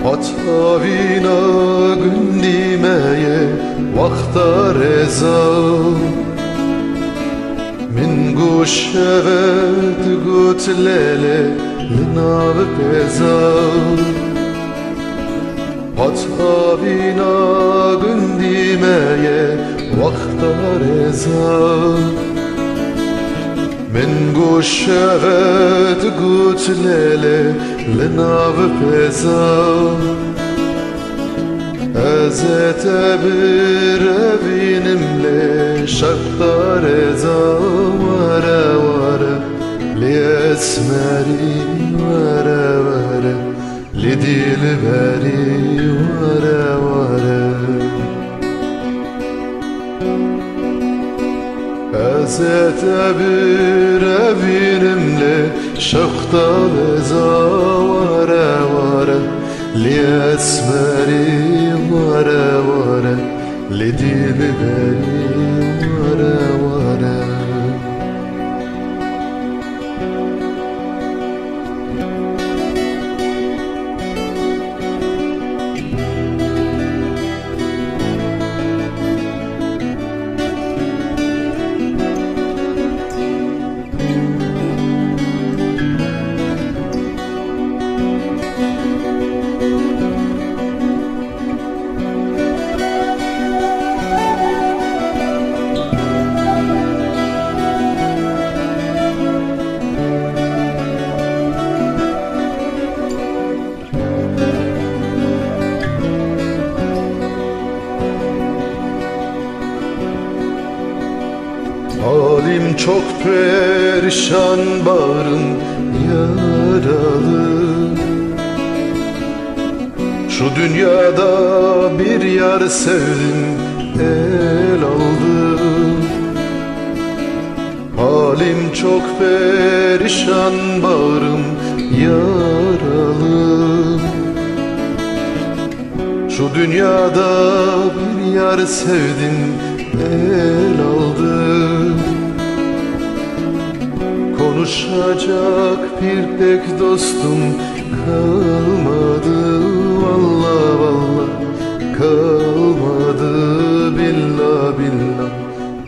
Hatavina gündimeye vakta reza Min guşevet gutlele linav peza Hatavina gündimeye vakta reza Min guşevet gutlele linav peza Ezete bir evinimle şakta reza vare vare Li esmeri vare vare Li dilberi vare vare Ezete bir evinimle şakta reza vare vare Li esmeri vare vare Li dilberi vare vare Halim çok perişan, bağrım yaralı. Şu dünyada bir yar sevdim, el aldı. Halim çok perişan, bağrım yaralı. Şu dünyada bir yar sevdim, el aldı. Konuşacak bir tek dostum kalmadı. Vallahi vallahi kalmadı. Billah billah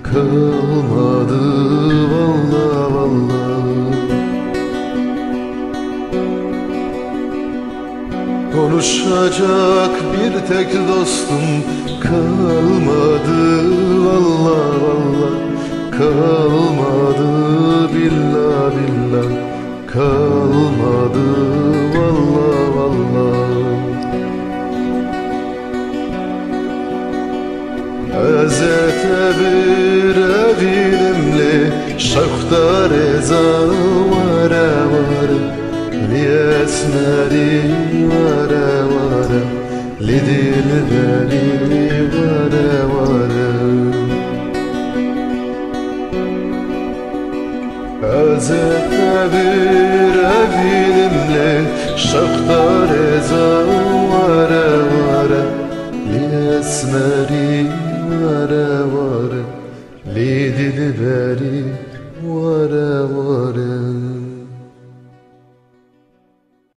kalmadı. Vallahi vallahi konuşacak bir tek dostum kalmadı. Vallahi vallahi kalmadı. Billah billah kalmadı. Vallahi vallahi Ezete bir evilimle şakta reza vare vare Li esmeri vare vare Li dilberi vare vare Ezete bir evilimle şakta reza vare vare Li esmeri vare vare Li dilberi vare vare